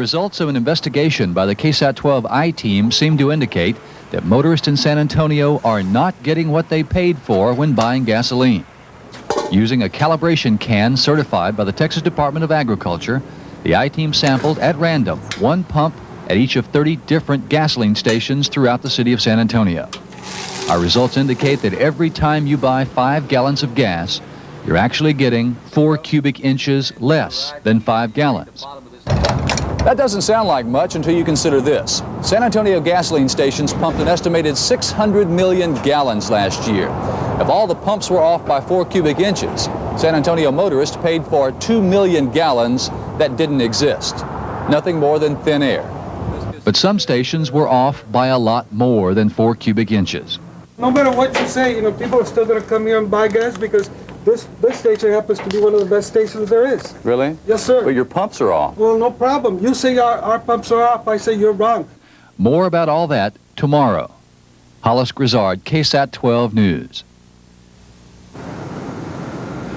results of an investigation by the KSAT 12I team seem to indicate that motorists in San Antonio are not getting what they paid for when buying gasoline. Using a calibration can certified by the Texas Department of Agriculture, the I-team sampled at random one pump at each of 30 different gasoline stations throughout the city of San Antonio. Our results indicate that every time you buy 5 gallons of gas, you're actually getting 4 cubic inches less than 5 gallons. That doesn't sound like much until you consider this. San Antonio gasoline stations pumped an estimated 600 million gallons last year. If all the pumps were off by 4 cubic inches, San Antonio motorists paid for 2 million gallons that didn't exist. Nothing more than thin air. But some stations were off by a lot more than 4 cubic inches. No matter what you say, people are still going to come here and buy gas because this station happens to be one of the best stations there is. Really? Yes, sir. But your pumps are off. Well, no problem. You say our pumps are off. I say you're wrong. More about all that tomorrow. Hollis Grizzard, KSAT 12 News.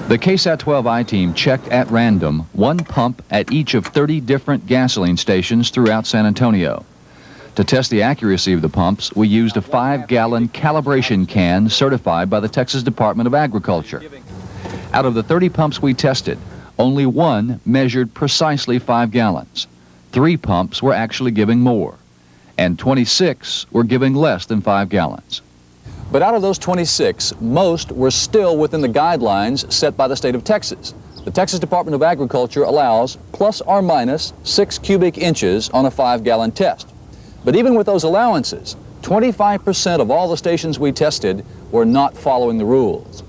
The KSAT 12I team checked at random one pump at each of 30 different gasoline stations throughout San Antonio. To test the accuracy of the pumps, we used a 5-gallon calibration can certified by the Texas Department of Agriculture. Out of the 30 pumps we tested, only one measured precisely 5 gallons. 3 pumps were actually giving more, and 26 were giving less than 5 gallons. But out of those 26, most were still within the guidelines set by the state of Texas. The Texas Department of Agriculture allows plus or minus 6 cubic inches on a 5-gallon test. But even with those allowances, 25% of all the stations we tested were not following the rules.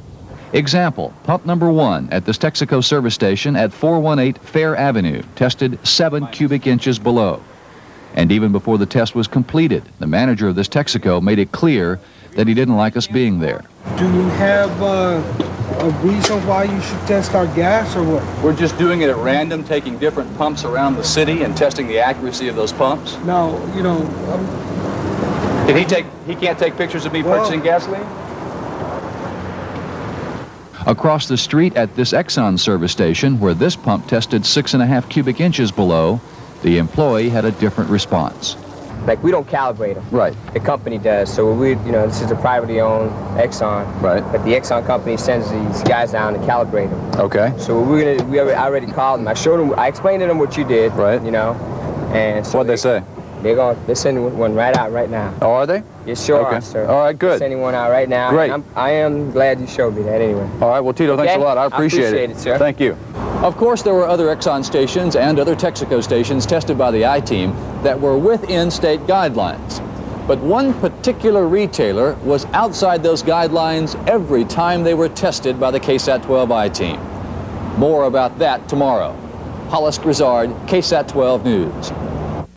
Example, pump number 1 at this Texaco service station at 418 Fair Avenue tested 7 cubic inches below. And even before the test was completed, the manager of this Texaco made it clear that he didn't like us being there. Do you have a reason why you should test our gas or what? We're just doing it at random, taking different pumps around the city and testing the accuracy of those pumps. Now, He can't take pictures of me purchasing gasoline? Across the street at this Exxon service station, where this pump tested 6.5 cubic inches below, the employee had a different response. Like, we don't calibrate them. Right. The company does. So this is a privately owned Exxon. Right. But the Exxon company sends these guys down to calibrate them. Okay. So I already called them. I showed them. I explained to them what you did. Right. And so What'd they say? They're sending one right out right now. Oh, are they? Yes, sure Okay. are, sir. All right, good. They're sending one out right now. Great. And I am glad you showed me that anyway. All right, well, Tito, thanks a lot. I appreciate it, sir. Thank you. Of course, there were other Exxon stations and other Texaco stations tested by the I-team that were within state guidelines. But one particular retailer was outside those guidelines every time they were tested by the KSAT 12I team. More about that tomorrow. Hollis Grizzard, KSAT 12 News.